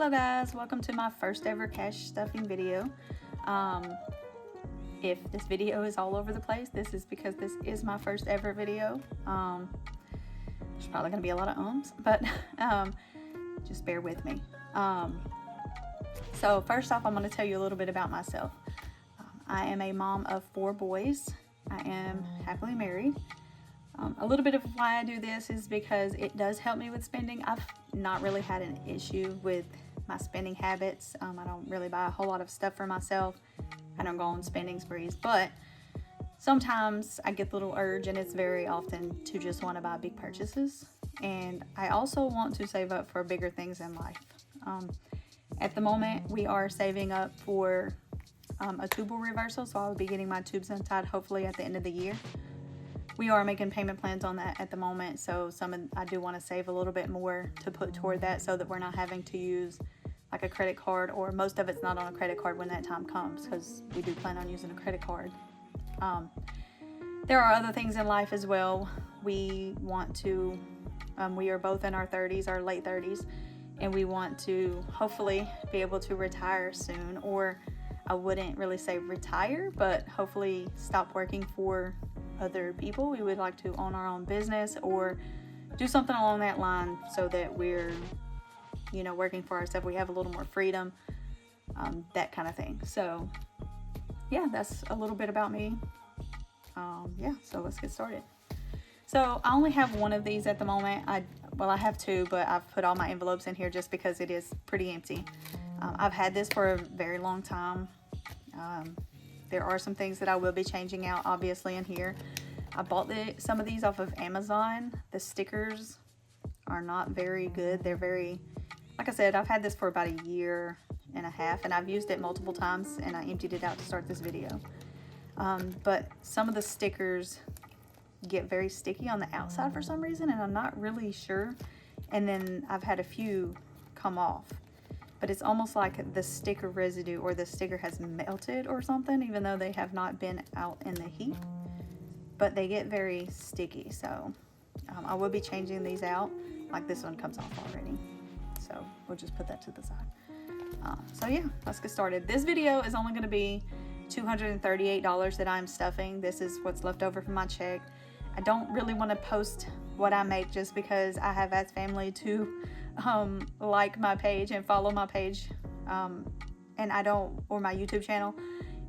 Hello guys, welcome to my first ever cash stuffing video. If this video is all over the place, this is because this is my first ever video. There's probably gonna be a lot of ums, but just bear with me. So first off, I'm gonna tell you a little bit about myself. I am a mom of 4 boys. I am happily married. A little bit of why I do this is because it does help me with spending. I've not really had an issue with my spending habits. I don't really buy a whole lot of stuff for myself. I don't go on spending sprees, but sometimes I get the little urge, and it's very often to just want to buy big purchases. And I also want to save up for bigger things in life. At the moment, we are saving up for a tubal reversal, so I'll be getting my tubes untied hopefully at the end of the year. We are making payment plans on that at the moment, so I do want to save a little bit more to put toward that so that we're not having to use like a credit card, or most of it's not on a credit card when that time comes, because we do plan on using a credit card. There are other things in life as well. We want to, we are both in our 30s, our late 30s, and we want to hopefully be able to retire soon, or I wouldn't really say retire, but hopefully stop working for other people. We would like to own our own business or do something along that line so that we're, working for ourselves. We have a little more freedom, that kind of thing. So yeah, that's a little bit about me. So let's get started. So I only have one of these at the moment. I have 2, but I've put all my envelopes in here just because it is pretty empty. I've had this for a very long time. There are some things that I will be changing out, obviously, in here. I bought some of these off of Amazon. The stickers are not very good. They're very, like I said, I've had this for about 1.5 years, and I've used it multiple times, and I emptied it out to start this video. But some of the stickers get very sticky on the outside for some reason, and I'm not really sure. And then I've had a few come off. But it's almost like the sticker residue or the sticker has melted or something, even though they have not been out in the heat. But they get very sticky, so I will be changing these out. Like this one comes off already, so we'll just put that to the side. So yeah, let's get started. This video is only going to be $238 that I'm stuffing. This is what's left over from my check. I don't really want to post what I make just because I have asked family to like my page and follow my page, and I don't, or my YouTube channel,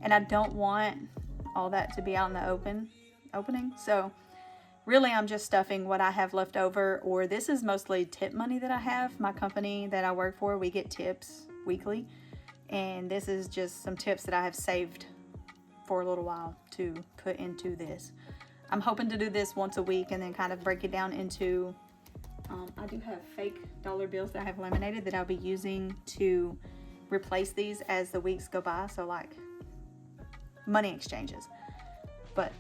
and I don't want all that to be out in the opening. So really I'm just stuffing what I have left over, or this is mostly tip money that I have. My company that I work for, we get tips weekly, and this is just some tips that I have saved for a little while to put into this. I'm hoping to do this once a week and then kind of break it down into I do have fake dollar bills that I have laminated that I'll be using to replace these as the weeks go by. So like money exchanges. But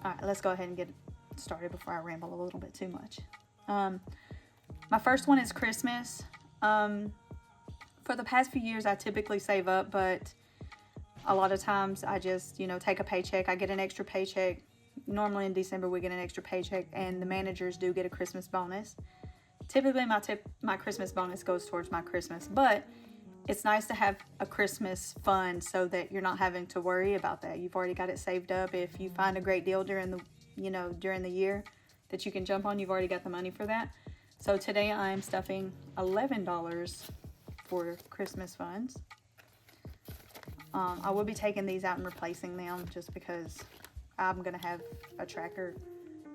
all right, let's go ahead and get started before I ramble a little bit too much. My first one is Christmas. For the past few years, I typically save up, but a lot of times I just, take a paycheck. I get an extra paycheck. Normally in December, we get an extra paycheck, and the managers do get a Christmas bonus. Typically, my Christmas bonus goes towards my Christmas, but it's nice to have a Christmas fund so that you're not having to worry about that. You've already got it saved up. If you find a great deal during the year that you can jump on, you've already got the money for that. So today I'm stuffing $11 for Christmas funds. I will be taking these out and replacing them just because I'm going to have a tracker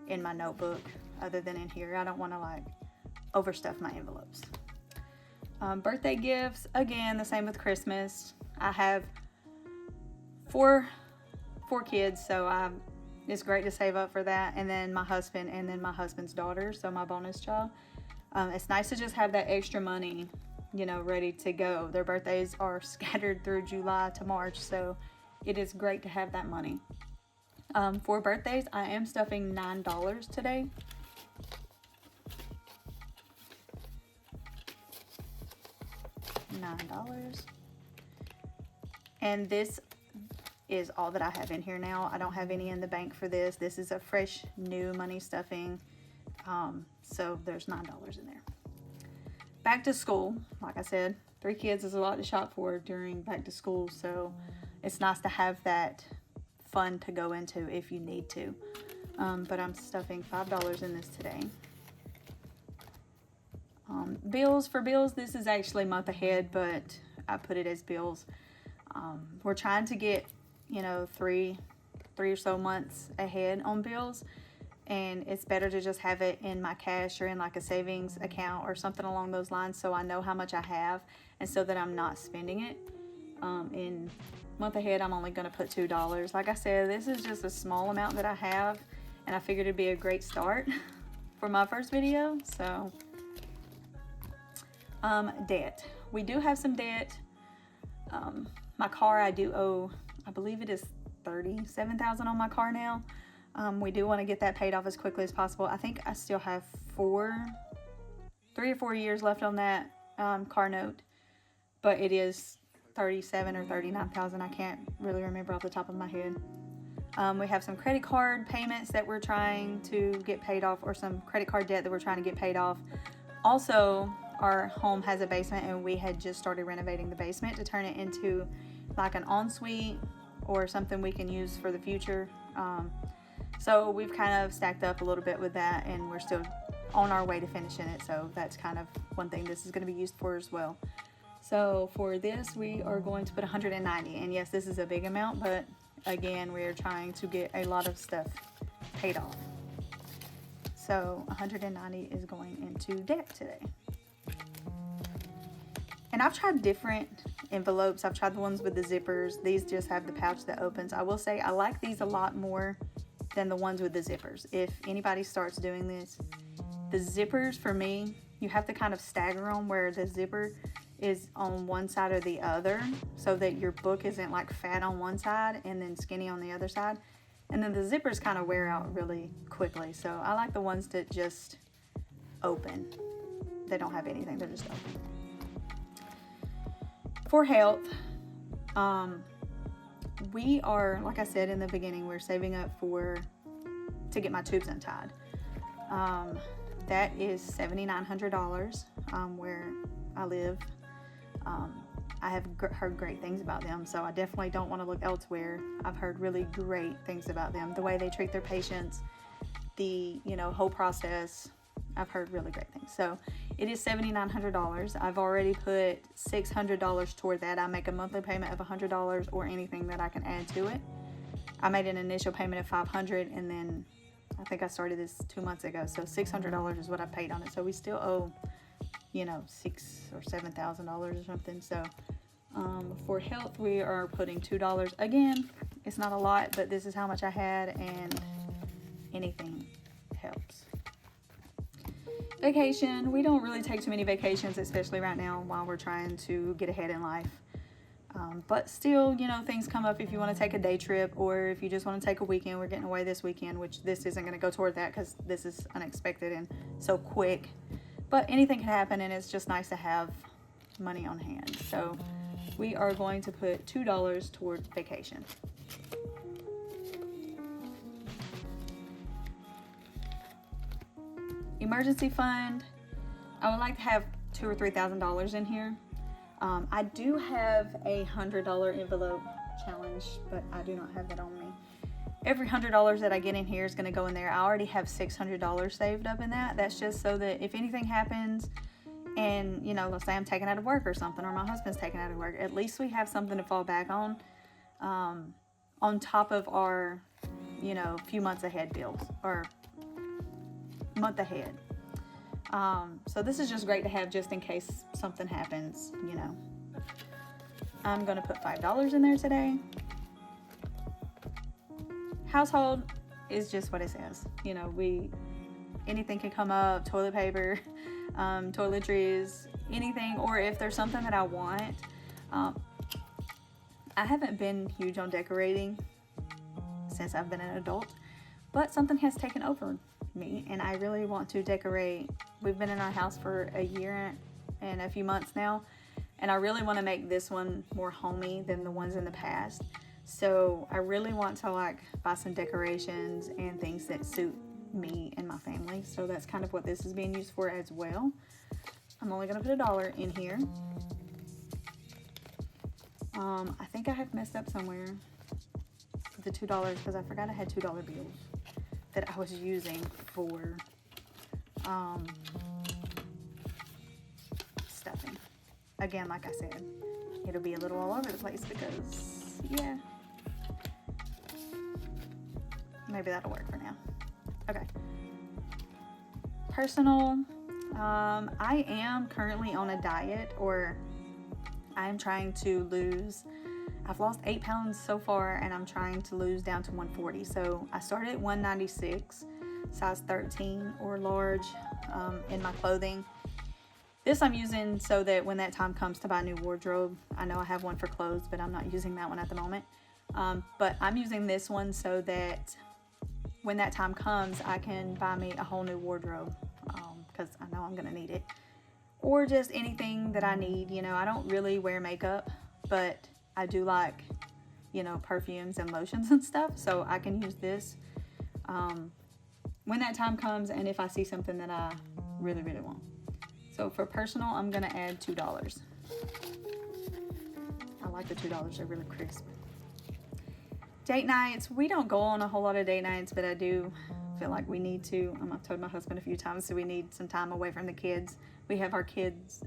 in my notebook other than in here. I don't want to overstuff my envelopes. Birthday gifts, again, the same with Christmas. I have four kids, so it's great to save up for that. And then my husband, and then my husband's daughter, so my bonus child. It's nice to just have that extra money, ready to go. Their birthdays are scattered through July to March, so it is great to have that money. For birthdays, I am stuffing $9 today. $9. And this is all that I have in here now. I don't have any in the bank for this. This is a fresh new money stuffing. So there's $9 in there. Back to school, like I said, 3 kids is a lot to shop for during back to school, so it's nice to have that fund to go into if you need to. But I'm stuffing $5 in this today. Bills, this is actually month ahead, but I put it as bills. We're trying to get, you know, three or so months ahead on bills, and it's better to just have it in my cash or in like a savings account or something along those lines, so I know how much I have and so that I'm not spending it. In month ahead, I'm only going to put $2. Like I said, this is just a small amount that I have, and I figured it'd be a great start for my first video. So debt, we do have some debt. My car, I do owe, I believe it is $37,000 on my car now. We do want to get that paid off as quickly as possible. I think I still have 3 or 4 years left on that car note, but it is 37 or 39,000. I can't really remember off the top of my head. We have some credit card payments that we're trying to get paid off, or some credit card debt that we're trying to get paid off. Also, our home has a basement, and we had just started renovating the basement to turn it into like an ensuite or something we can use for the future. So we've kind of stacked up a little bit with that, and we're still on our way to finishing it. So that's kind of one thing this is going to be used for as well. So for this, we are going to put 190, and yes, this is a big amount, but again, we are trying to get a lot of stuff paid off. So 190 is going into debt today. And I've tried different envelopes. I've tried the ones with the zippers. These just have the pouch that opens. I will say I like these a lot more than the ones with the zippers. If anybody starts doing this, the zippers, for me, you have to kind of stagger them, where the zipper is on one side or the other, so that your book isn't like fat on one side and then skinny on the other side. And then the zippers kind of wear out really quickly. So I like the ones that just open. They don't have anything, they're just open. For health, we are, like I said in the beginning, we're saving up to get my tubes untied. That is $7,900 where I live. I have heard great things about them, so I definitely don't want to look elsewhere. I've heard really great things about them, the way they treat their patients, the whole process. I've heard really great things. So it is $7,900. I've already put $600 toward that. I make a monthly payment of $100 or anything that I can add to it. I made an initial payment of $500, and then I think I started this 2 months ago. So $600 is what I paid on it. So we still owe, $6,000 or $7,000 or something. So for health, we are putting $2. Again, it's not a lot, but this is how much I had, and anything helps. Vacation, we don't really take too many vacations, especially right now while we're trying to get ahead in life. But still, things come up if you want to take a day trip, or if you just want to take a weekend. We're getting away this weekend, which this isn't going to go toward that because this is unexpected and so quick. But anything can happen, and it's just nice to have money on hand. So we are going to put $2 toward vacation. Emergency fund, I would like to have $2,000 or $3,000 in here. I do have a $100 envelope challenge, but I do not have that on me. Every $100 that I get in here is going to go in there. I already have $600 saved up in that. That's just so that if anything happens, and let's say I'm taken out of work or something, or my husband's taken out of work, at least we have something to fall back on top of our few months ahead bills, or month ahead. So this is just great to have just in case something happens. I'm gonna put $5 in there today. Household is just what it says. Anything can come up, toilet paper, toiletries, anything, or if there's something that I want. I haven't been huge on decorating since I've been an adult, but something has taken over me, and I really want to decorate. We've been in our house for a year and a few months now, and I really want to make this one more homey than the ones in the past. So I really want to buy some decorations and things that suit me and my family. So that's kind of what this is being used for as well. I'm only going to put $1 in here. I think I have messed up somewhere with the $2 because I forgot I had $2 bills that I was using for stuffing. Again, like I said, it'll be a little all over the place because, yeah. Maybe that'll work for now. Okay. Personal. I am currently on a diet, or I'm trying to lose. I've lost 8 pounds so far, and I'm trying to lose down to 140. So I started at 196, size 13 or large in my clothing. This I'm using so that when that time comes to buy a new wardrobe, I know I have one for clothes, but I'm not using that one at the moment. But I'm using this one so that when that time comes, I can buy me a whole new wardrobe, because I know I'm going to need it. Or just anything that I need. You know, I don't really wear makeup, but I do like, you know, perfumes and lotions and stuff. So I can use this when that time comes, and if I see something that I really, really want. So for personal, I'm going to add $2. I like the $2. They're really crisp. Date nights. We don't go on a whole lot of date nights, but I do feel like we need to. I've told my husband a few times that we need some time away from the kids. We have our kids,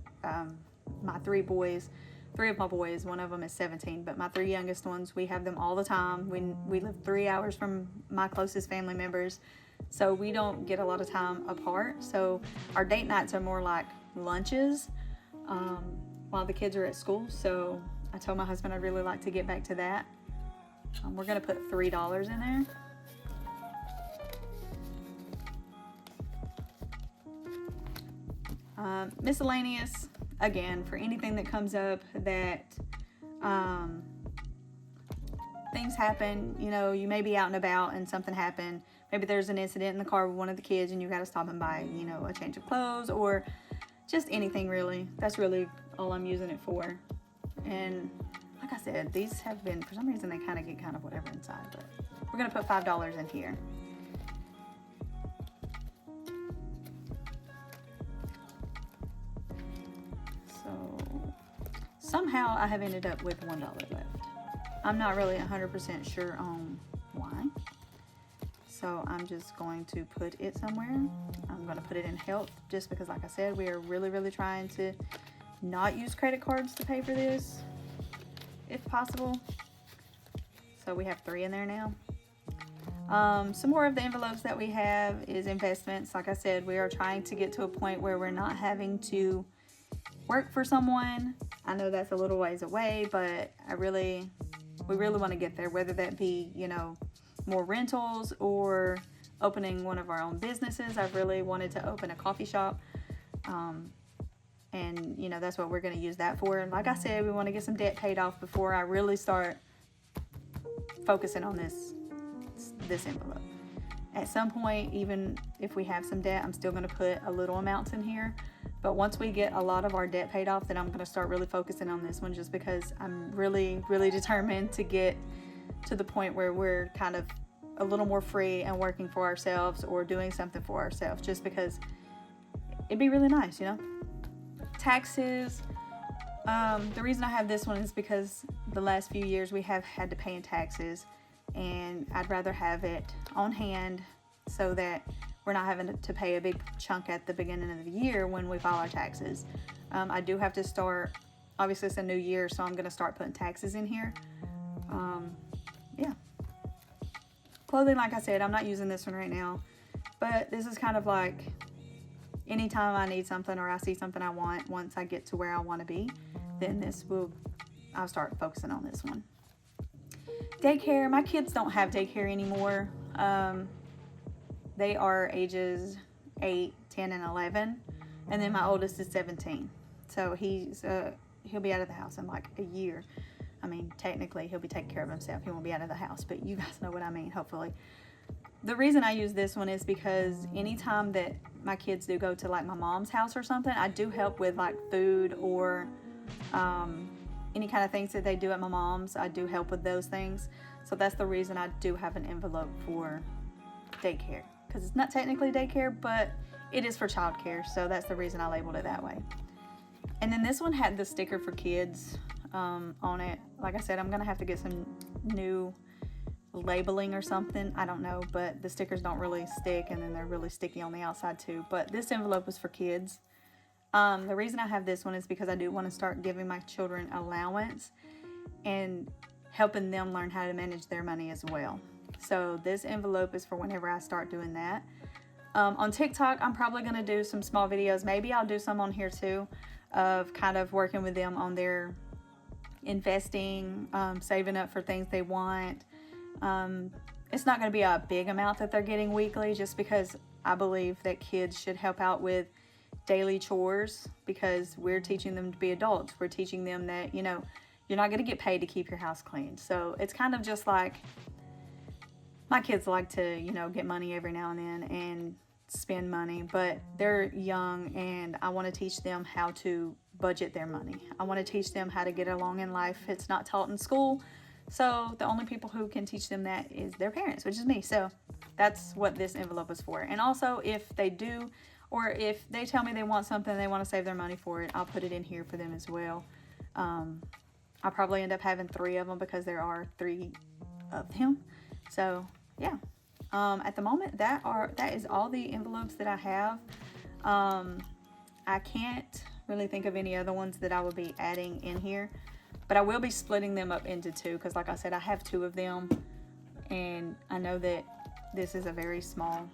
my 3 boys, 3 of my boys, one of them is 17, but my 3 youngest ones, we have them all the time. We live 3 hours from my closest family members, so we don't get a lot of time apart. So our date nights are more like lunches while the kids are at school. So I told my husband I'd really like to get back to that. We're going to put $3 in there. Miscellaneous, again, for anything that comes up that things happen, you know, you may be out and about and something happened. Maybe there's an incident in the car with one of the kids and you got to stop and buy, you know, a change of clothes or just anything really. That's really all I'm using it for. And like I said, these have been, for some reason, they kind of get kind of whatever inside, but we're going to put $5 in here. So somehow I have ended up with $1 left. I'm not really 100% sure on why. So I'm just going to put it somewhere. I'm going to put it in health just because, like I said, we are really, really trying to not use credit cards to pay for this, if possible. So we have 3 in there now. Some more of the envelopes that we have is investments. Like I said, we are trying to get to a point where we're not having to work for someone. I know that's a little ways away, but we really want to get there, whether that be, you know, more rentals or opening one of our own businesses. I've really wanted to open a coffee shop. And, you know, that's what we're going to use that for. And like I said, we want to get some debt paid off before I really start focusing on this envelope. At some point, even if we have some debt, I'm still going to put a little amounts in here. But once we get a lot of our debt paid off, then I'm going to start really focusing on this one, just because I'm really, really determined to get to the point where we're kind of a little more free and working for ourselves or doing something for ourselves, just because it'd be really nice, you know? Taxes. The reason I have this one is because the last few years we have had to pay in taxes, and I'd rather have it on hand so that we're not having to pay a big chunk at the beginning of the year when we file our taxes. I do have to start, obviously it's a new year, so I'm going to start putting taxes in here. Yeah. Clothing, like I said, I'm not using this one right now, but this is kind of like anytime I need something or I see something I want, once I get to where I want to be, then I'll start focusing on this one. Daycare. My kids don't have daycare anymore. They are ages 8, 10, and 11, and then my oldest is 17. So he'll be out of the house in like a year. I mean, technically he'll be taking care of himself. He won't be out of the house, but you guys know what I mean, hopefully. The reason I use this one is because anytime that my kids do go to like my mom's house or something, I do help with like food or any kind of things that they do at my mom's. I do help with those things. So that's the reason I do have an envelope for daycare, because it's not technically daycare, but it is for childcare. So that's the reason I labeled it that way. And then this one had the sticker for kids. on it. Like I said, I'm gonna have to get some new labeling or something, I don't know, but the stickers don't really stick, and then they're really sticky on the outside too. But this envelope is for kids. The reason I have this one is because I do want to start giving my children allowance and helping them learn how to manage their money as well. So this envelope is for whenever I start doing that. On TikTok, I'm probably going to do some small videos. Maybe I'll do some on here too, of kind of working with them on their investing, saving up for things they want. It's not going to be a big amount that they're getting weekly, just because I believe that kids should help out with daily chores, because we're teaching them to be adults. We're teaching them that, you're not going to get paid to keep your house clean. So it's kind of just like, my kids like to, get money every now and then and spend money, but they're young, and I want to teach them how to budget their money. I want to teach them how to get along in life. It's not taught in school. So the only people who can teach them that is their parents, which is me. So that's what this envelope is for. And also, if they do, or if they tell me they want something, they want to save their money for it, I'll put it in here for them as well. I'll probably end up having 3 of them, because there are 3 of them. So yeah, at the moment, that is all the envelopes that I have. I can't really think of any other ones that I would be adding in here, but I will be splitting them up into 2, because like I said, I have 2 of them, and I know that this is a very small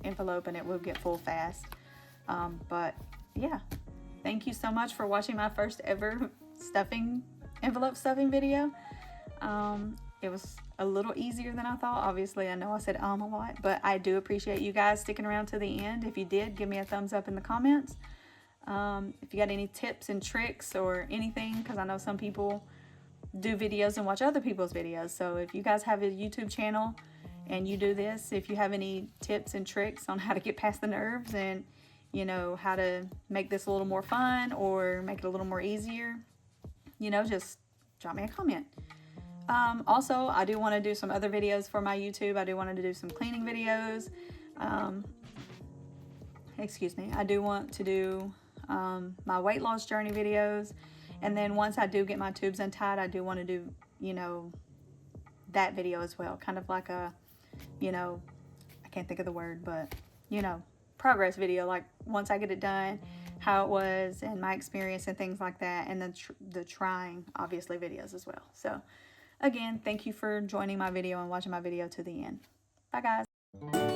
envelope and it will get full fast. But yeah, thank you so much for watching my first ever envelope stuffing video. It was a little easier than I thought. Obviously, I know I said a lot, but I do appreciate you guys sticking around to the end. If you did, give me a thumbs up in the comments. If you got any tips and tricks or anything, because I know some people do videos and watch other people's videos. So if you guys have a YouTube channel and you do this, if you have any tips and tricks on how to get past the nerves and, how to make this a little more fun or make it a little more easier, just drop me a comment. Also, I do want to do some other videos for my YouTube. I do want to do some cleaning videos. I do want to do my weight loss journey videos. And then once I do get my tubes untied, I do want to do, that video as well. Kind of like a, I can't think of the word, but, progress video. Like once I get it done, how it was and my experience and things like that. And then the trying, obviously, videos as well. So again, thank you for joining my video and watching my video to the end. Bye, guys.